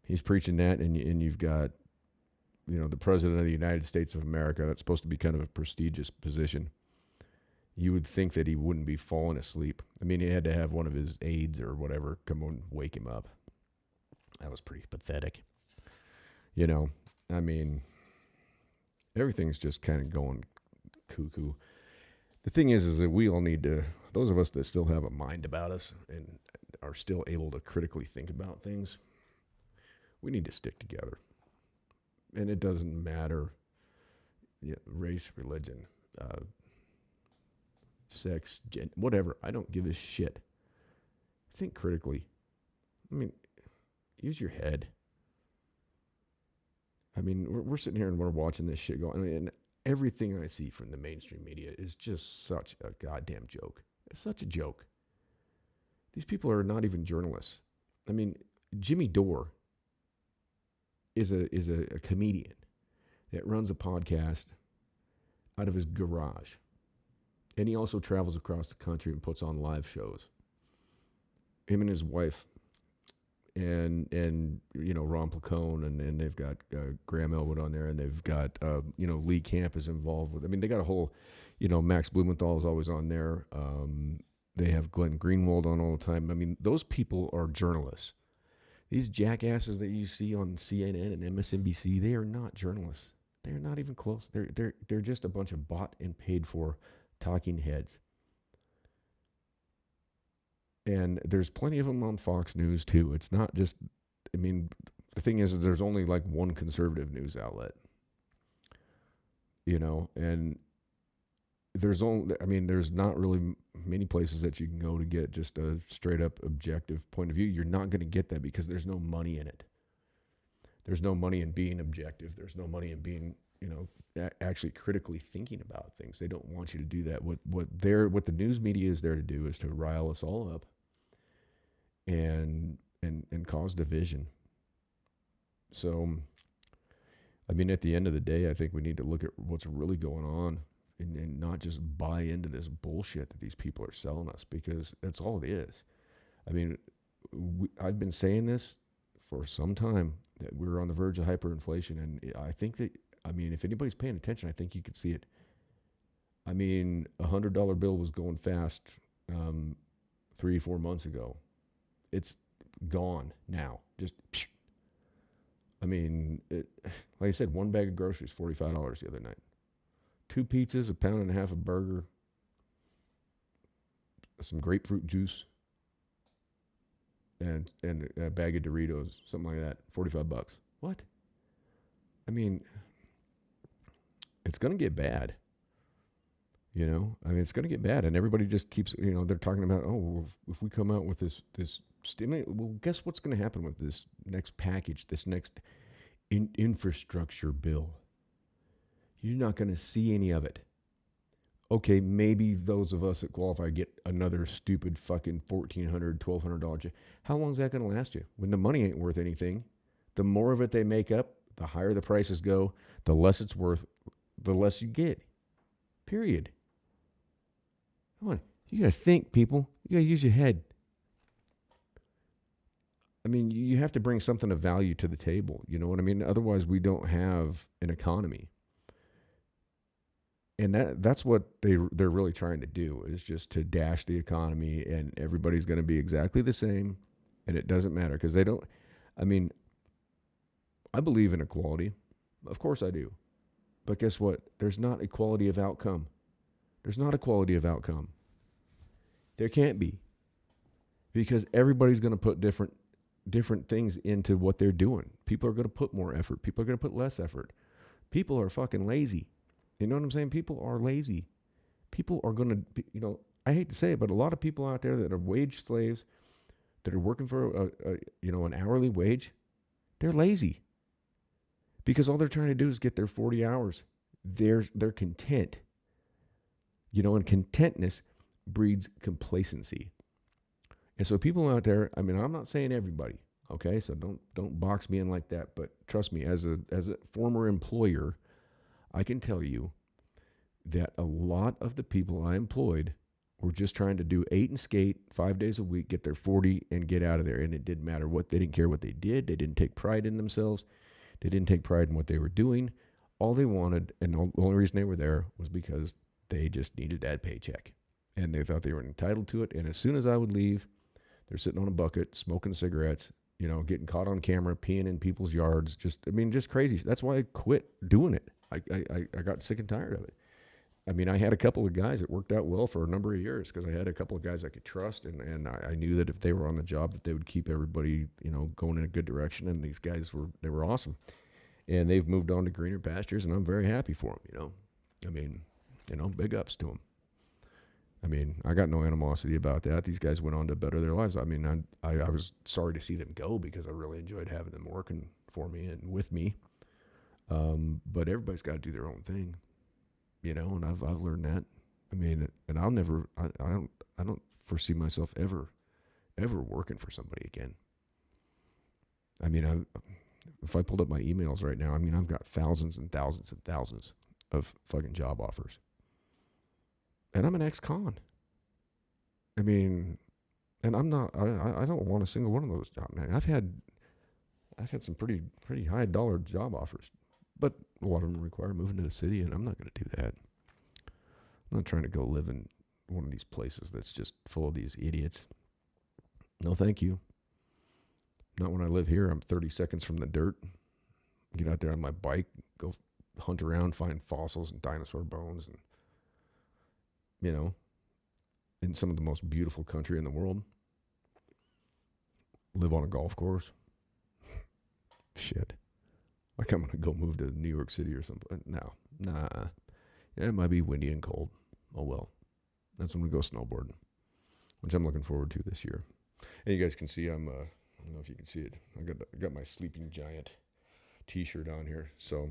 he's preaching that, and you've got, you know, the president of the United States of America. That's supposed to be kind of a prestigious position. You would think that he wouldn't be falling asleep. I mean, he had to have one of his aides or whatever come and wake him up. That was pretty pathetic. You know, I mean, everything's just kind of going cuckoo. The thing is that we all need to, those of us that still have a mind about us and are still able to critically think about things, we need to stick together. And it doesn't matter, race, religion, sex, whatever. I don't give a shit. Think critically. I mean, use your head. I mean, we're sitting here and we're watching this shit go on, and everything I see from the mainstream media is just such a goddamn joke. It's such a joke. These people are not even journalists. I mean, Jimmy Dore is a comedian that runs a podcast out of his garage. And he also travels across the country and puts on live shows. Him and his wife, and you know, Ron Placone, and they've got Graham Elwood on there, and they've got you know, Lee Camp is involved with. I mean, they got a whole, you know, Max Blumenthal is always on there. They have Glenn Greenwald on all the time. I mean, those people are journalists. These jackasses that you see on CNN and MSNBC, they are not journalists. They are not even close. They're just a bunch of bought and paid for talking heads. And there's plenty of them on Fox News too. It's not just, I mean, the thing is there's only like one conservative news outlet, you know, and there's not really many places that you can go to get just a straight up objective point of view. You're not going to get that because there's no money in it. There's no money in being objective. There's no money in being, you know, actually critically thinking about things. They don't want you to do that. What the news media is there to do is to rile us all up and cause division. So, I mean, at the end of the day, I think we need to look at what's really going on and not just buy into this bullshit that these people are selling us, because that's all it is. I mean, I've been saying this for some time, that we're on the verge of hyperinflation, and I think that, I mean, if anybody's paying attention, I think you could see it. I mean, $100 bill was going fast 3-4 months ago. It's gone now. Just, I mean, like I said, one bag of groceries, $45 the other night. 2 pizzas, £1.50 a burger, some grapefruit juice, and a bag of Doritos, something like that, $45. What? I mean, it's going to get bad. You know, I mean, it's going to get bad, and everybody just keeps, you know, they're talking about, oh, well, if we come out with this stimulus, well, guess what's going to happen with this next package, this next infrastructure bill? You're not going to see any of it. Okay, maybe those of us that qualify get another stupid fucking $1,400, $1,200 check. How long is that going to last you? When the money ain't worth anything, the more of it they make up, the higher the prices go, the less it's worth, the less you get. Period. Come on, you got to think, people. You got to use your head. I mean, you have to bring something of value to the table. You know what I mean? Otherwise, we don't have an economy. And that's what they're really trying to do, is just to dash the economy, and everybody's going to be exactly the same, and it doesn't matter because they don't. I mean, I believe in equality. Of course I do. But guess what? There's not equality of outcome. There's not equality of outcome. There can't be. Because everybody's going to put different different things into what they're doing. People are going to put more effort. People are going to put less effort. People are fucking lazy. You know what I'm saying? People are lazy. People are going to be, I hate to say it, but a lot of people out there that are wage slaves, that are working for an hourly wage, they're lazy. Because all they're trying to do is get their 40 hours. They're content. And contentness breeds complacency. And so people out there, I mean, I'm not saying everybody, okay? So don't box me in like that. But trust me, as a former employer, I can tell you that a lot of the people I employed were just trying to do 8 and skate 5 days a week, get their 40 and get out of there. And it didn't matter what, they didn't care what they did. They didn't take pride in themselves. They didn't take pride in what they were doing. All they wanted, and the only reason they were there was because they just needed that paycheck. And they thought they were entitled to it. And as soon as I would leave, they're sitting on a bucket, smoking cigarettes, getting caught on camera, peeing in people's yards. Just crazy. That's why I quit doing it. I got sick and tired of it. I mean, I had a couple of guys that worked out well for a number of years because I had a couple of guys I could trust, and I knew that if they were on the job that they would keep everybody, going in a good direction. And these guys were awesome. And they've moved on to greener pastures, and I'm very happy for them, I mean, big ups to them. I mean, I got no animosity about that. These guys went on to better their lives. I mean, I was sorry to see them go because I really enjoyed having them working for me and with me. But everybody's got to do their own thing, and I've learned that. I mean, and I'll never, I don't foresee myself ever working for somebody again. I mean, if I pulled up my emails right now, I mean, I've got thousands and thousands and thousands of fucking job offers. And I'm an ex-con. I mean, and I'm not, I don't want a single one of those jobs, man. I've had some pretty high dollar job offers, but a lot of them require moving to the city, and I'm not going to do that. I'm not trying to go live in one of these places that's just full of these idiots. No, thank you. Not when I live here. I'm 30 seconds from the dirt. Get out there on my bike, go hunt around, find fossils and dinosaur bones, and in some of the most beautiful country in the world. Live on a golf course. Shit. Like I'm going to go move to New York City or something. No. Nah. Yeah, it might be windy and cold. Oh, well. That's when we go snowboarding, which I'm looking forward to this year. And you guys can see I don't know if you can see it. I got my Sleeping Giant t-shirt on here. So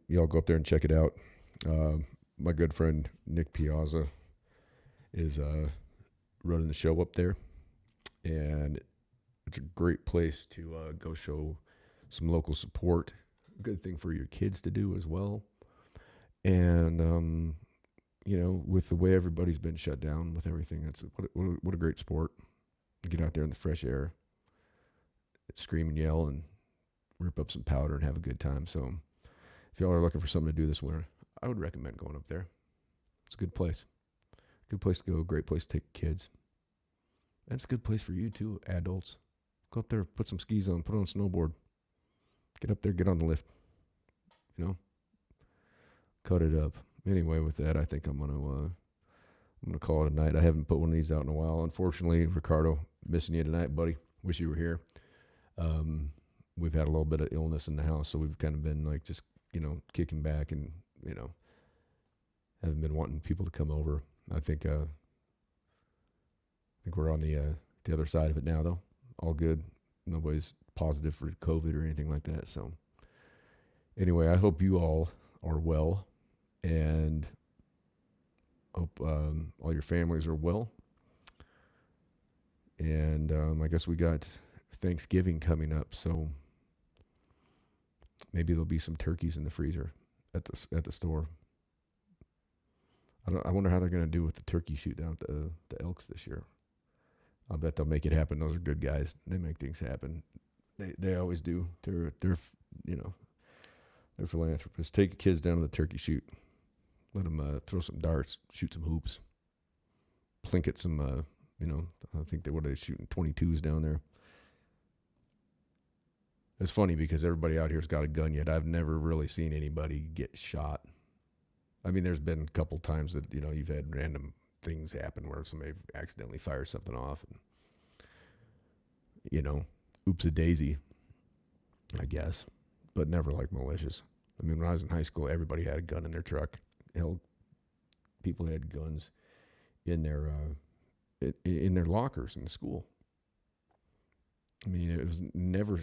y'all go up there and check it out. My good friend Nick Piazza is running the show up there, and it's a great place to go show some local support. A good thing for your kids to do as well. And with the way everybody's been shut down with everything, that's what a great sport. Get out there in the fresh air, scream and yell, and rip up some powder and have a good time. So if y'all are looking for something to do this winter, I would recommend going up there. It's a good place. Good place to go. Great place to take kids. And it's a good place for you too, adults. Go up there, put some skis on, put on a snowboard. Get up there, get on the lift. Cut it up. Anyway, with that, I think I'm gonna call it a night. I haven't put one of these out in a while. Unfortunately, Ricardo, missing you tonight, buddy. Wish you were here. We've had a little bit of illness in the house, so we've kind of been like just kicking back and haven't been wanting people to come over. I think we're on the other side of it now, though. All good. Nobody's positive for COVID or anything like that. So anyway, I hope you all are well, and hope all your families are well. And I guess we got Thanksgiving coming up, so maybe there'll be some turkeys in the freezer at the store. I wonder how they're going to do with the turkey shoot down at the Elks this year. I'll bet they'll make it happen. Those are good guys. They make things happen. They always do. They're philanthropists. Take kids down to the turkey shoot. Let them throw some darts, shoot some hoops, plink at some. I think they're shooting 22s down there. It's funny because everybody out here's got a gun yet. I've never really seen anybody get shot. I mean, there's been a couple times that, you've had random things happen where somebody accidentally fires something off. oops a daisy, I guess, but never like malicious. I mean, when I was in high school, everybody had a gun in their truck. Hell, people had guns in their lockers in the school. I mean, it was never,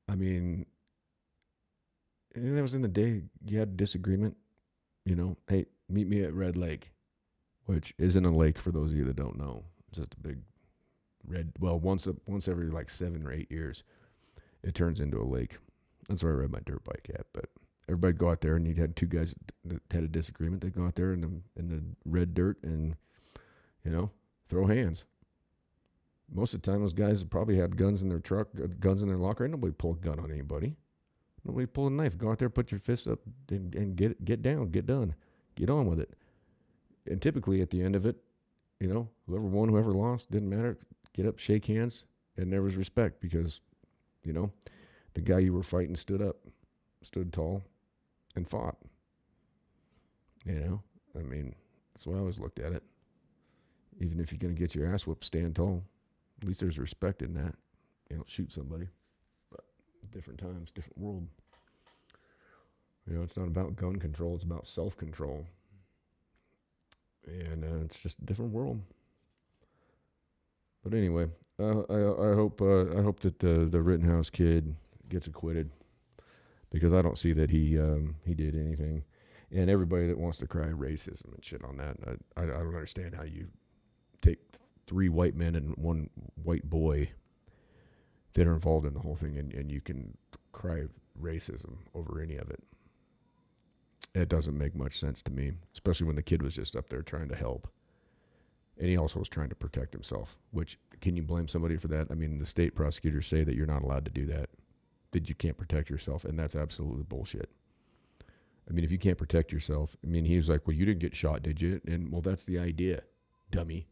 I mean, that was in the day you had a disagreement, hey, meet me at Red Lake, which isn't a lake for those of you that don't know. It's just a big red, well, once every like 7 or 8 years, it turns into a lake. That's where I ride my dirt bike at. But everybody go out there, and you had two guys that had a disagreement. They go out there in the red dirt and, throw hands. Most of the time, those guys probably had guns in their truck, guns in their locker. Ain't nobody pull a gun on anybody. Nobody pull a knife. Go out there, put your fists up, and get down, get done, get on with it. And typically, at the end of it, whoever won, whoever lost, didn't matter. Get up, shake hands, and there was respect because, the guy you were fighting stood tall, and fought. I mean, that's the way I always looked at it. Even if you're going to get your ass whooped, stand tall. At least there's respect in that. You don't shoot somebody. But different times, different world. It's not about gun control. It's about self-control. And it's just a different world. But anyway, I hope that the Rittenhouse kid gets acquitted, because I don't see that he did anything. And everybody that wants to cry racism and shit on that, I don't understand how you take 3 white men and 1 white boy that are involved in the whole thing, and you can cry racism over any of it. It doesn't make much sense to me, especially when the kid was just up there trying to help. And he also was trying to protect himself, which, can you blame somebody for that? I mean, the state prosecutors say that you're not allowed to do that, that you can't protect yourself, and that's absolutely bullshit. I mean, if you can't protect yourself, he was like, well, you didn't get shot, did you? And, well, that's the idea, dummy.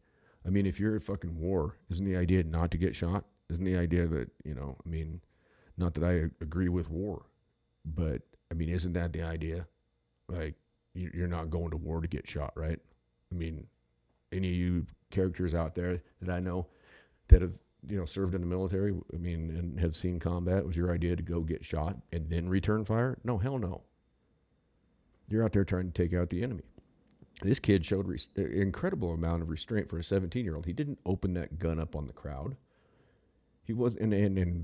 I mean, if you're at fucking war, isn't the idea not to get shot? Isn't the idea that, not that I agree with war, but, isn't that the idea? Like, you're not going to war to get shot, right? Any of you characters out there that I know that have, served in the military, and have seen combat, was your idea to go get shot and then return fire? No, hell no. You're out there trying to take out the enemy. This kid showed an incredible amount of restraint for a 17-year-old. He didn't open that gun up on the crowd. He was, and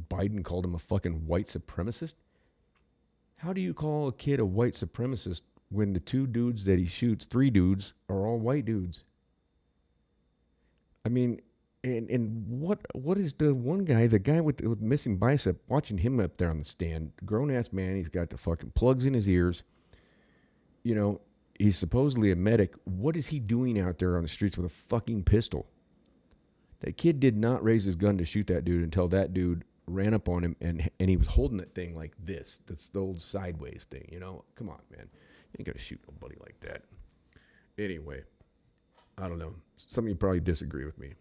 Biden called him a fucking white supremacist. How do you call a kid a white supremacist when the 2 dudes that he shoots, 3 dudes, are all white dudes? And what is the one guy, the guy with missing bicep, watching him up there on the stand, grown-ass man, he's got the fucking plugs in his ears. He's supposedly a medic. What is he doing out there on the streets with a fucking pistol? That kid did not raise his gun to shoot that dude until that dude ran up on him, and he was holding that thing like this. That's the old sideways thing, Come on, man. You ain't gonna shoot nobody like that. Anyway, I don't know. Some of you probably disagree with me.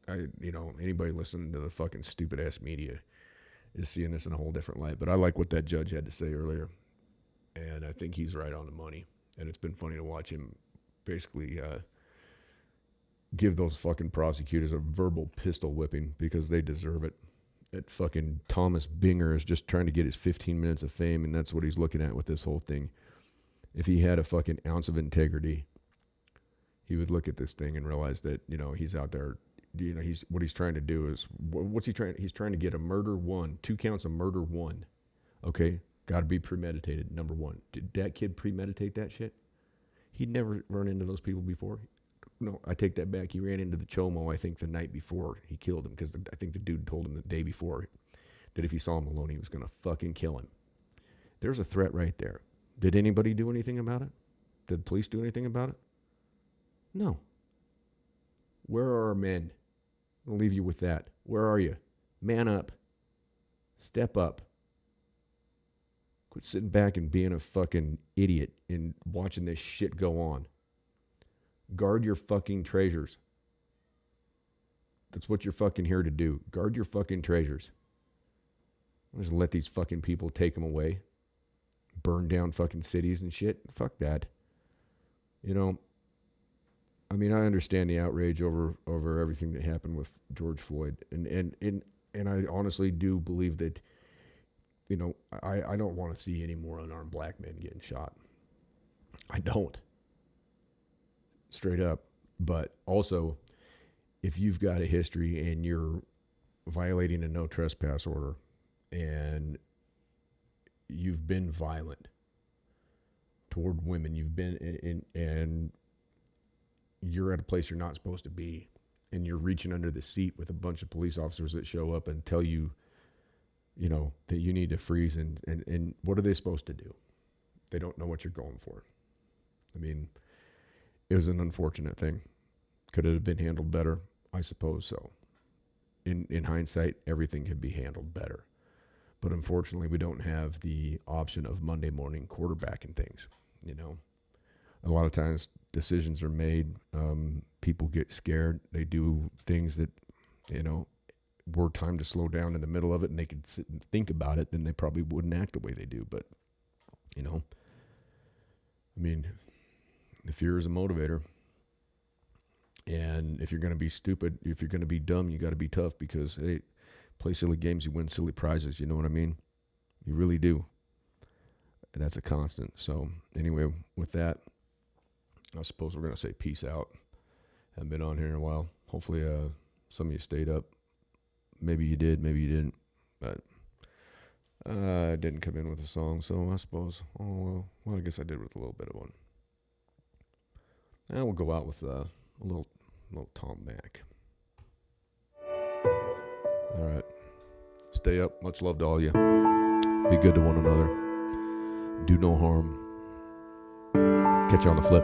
Anybody listening to the fucking stupid ass media is seeing this in a whole different light. But I like what that judge had to say earlier, and I think he's right on the money. And it's been funny to watch him basically give those fucking prosecutors a verbal pistol whipping, because they deserve it. That fucking Thomas Binger is just trying to get his 15 minutes of fame, and that's what he's looking at with this whole thing. If he had a fucking ounce of integrity, he would look at this thing and realize that, he's out there, what he's trying to do is, he's trying to get a murder 1, 2 counts of murder 1. Okay? Got to be premeditated, number 1. Did that kid premeditate that shit? He'd never run into those people before. No, I take that back. He ran into the Chomo, I think, the night before he killed him, because I think the dude told him the day before that if he saw him alone, he was going to fucking kill him. There's a threat right there. Did anybody do anything about it? Did the police do anything about it? No. Where are our men? I'll leave you with that. Where are you? Man up. Step up. Quit sitting back and being a fucking idiot and watching this shit go on. Guard your fucking treasures. That's what you're fucking here to do. Guard your fucking treasures. Just let these fucking people take them away. Burn down fucking cities and shit. Fuck that. I mean, I understand the outrage over everything that happened with George Floyd, and I honestly do believe that, you know, I don't want to see any more unarmed black men getting shot. I don't. Straight up. But also, if you've got a history and you're violating a no trespass order and you've been violent toward women, you've been in and you're at a place you're not supposed to be, and you're reaching under the seat with a bunch of police officers that show up and tell you, you know, that you need to freeze, and what are they supposed to do? They don't know what you're going for. I mean, it was an unfortunate thing. Could it have been handled better? I suppose so. In hindsight, everything could be handled better. But unfortunately, we don't have the option of Monday morning quarterbacking things, you know. A lot of times decisions are made. People get scared. They do things that, you know, were time to slow down in the middle of it and they could sit and think about it, then they probably wouldn't act the way they do. But, you know, I mean, the fear is a motivator. And if you're going to be stupid, if you're going to be dumb, you got to be tough because, hey, play silly games, you win silly prizes. You know what I mean? You really do. And that's a constant. So anyway, with that, I suppose we're going to say peace out. Haven't been on here in a while. Hopefully some of you stayed up. Maybe you did, maybe you didn't. But I didn't come in with a song, so I suppose, well, I guess I did with a little bit of one. And we'll go out with a little Tom Mack. All right. Stay up. Much love to all you. Be good to one another. Do no harm. Catch you on the flip.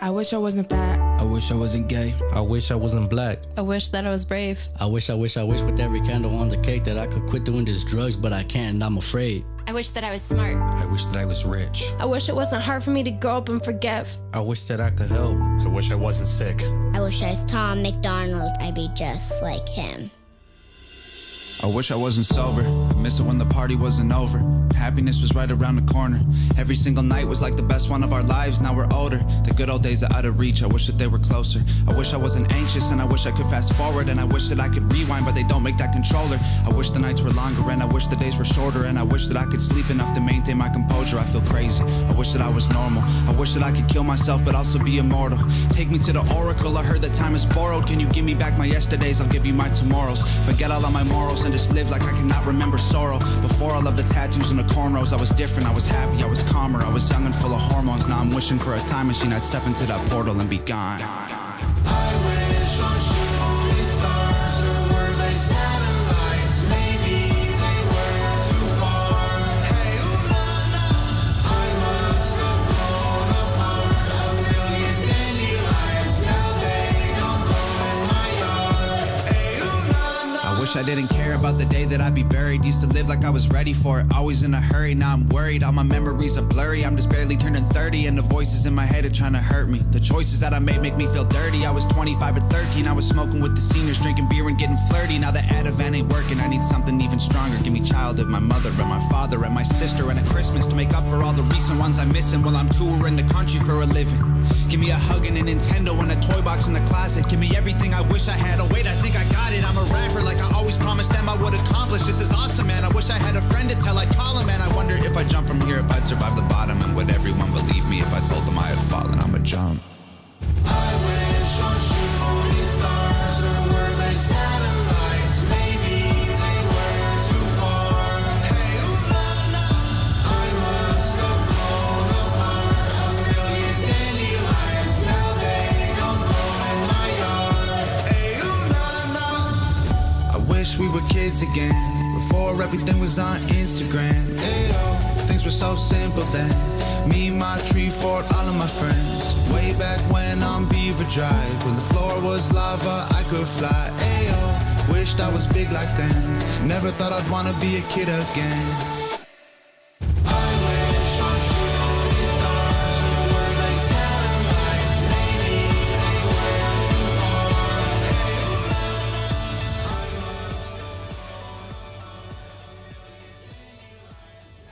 I wish I wasn't fat. I wish I wasn't gay. I wish I wasn't black. I wish that I was brave. I wish with every candle on the cake that I could quit doing these drugs, but I can't and I'm afraid. I wish that I was smart. I wish that I was rich. I wish it wasn't hard for me to grow up and forgive. I wish that I could help. I wish I wasn't sick. I wish I was Tom McDonald. I'd be just like him. I wish I wasn't sober. I miss it when the party wasn't over. Happiness was right around the corner. Every single night was like the best one of our lives. Now we're older. The good old days are out of reach. I wish that they were closer. I wish I wasn't anxious and I wish I could fast forward. And I wish that I could rewind, but they don't make that controller. I wish the nights were longer and I wish the days were shorter. And I wish that I could sleep enough to maintain my composure. I feel crazy. I wish that I was normal. I wish that I could kill myself but also be immortal. Take me to the oracle. I heard that time is borrowed. Can you give me back my yesterdays? I'll give you my tomorrows. Forget all of my morals and just live like I cannot remember sorrow. Before all of the tattoos and the cornrows, I was different, I was happy, I was calmer, I was young and full of hormones. Now I'm wishing for a time machine, I'd step into that portal and be gone. I wish on shooting stars, or were they satellites? Maybe they were too far. Hey, ooh, nah, nah. I must have blown apart a million dandelions. Now they don't grow in my yard. Hey, ooh, nah, nah. I wish I didn't care about the day that I'd be buried. Used to live like I was ready for it, always in a hurry. Now I'm worried, all my memories are blurry. I'm just barely turning 30 and the voices in my head are trying to hurt me. The choices that I made make me feel dirty. I was 25 or 13, I was smoking with the seniors, drinking beer and getting flirty. Now the Ativan ain't working, I need something even stronger. Give me childhood, my mother and my father and my sister and a Christmas to make up for all the recent ones I'm missing while I'm touring the country for a living. Give me a hug and a Nintendo and a toy box in the closet. Give me everything I wish I had. Oh wait, I think I got it. I'm a rapper like I always promised them I would accomplish. This is awesome, man. I wish I had a friend to tell. I'd call him, man. I wonder if I jump from here, if I'd survive the bottom. And would everyone believe me if I told them I had fallen? I'ma jump. I wish on shooting stars, or were they satellites? Maybe they were too far. Hey, ooh, nah, nah. I must have blown apart a million dandelions. Now they don't grow in my yard. Hey, ooh, nah, nah. I wish we were kids again, before everything was on Instagram. Ayo, things were so simple then. Me, my tree fort, all of my friends. Way back when on Beaver Drive, when the floor was lava, I could fly. Ayo, wished I was big like then. Never thought I'd wanna be a kid again.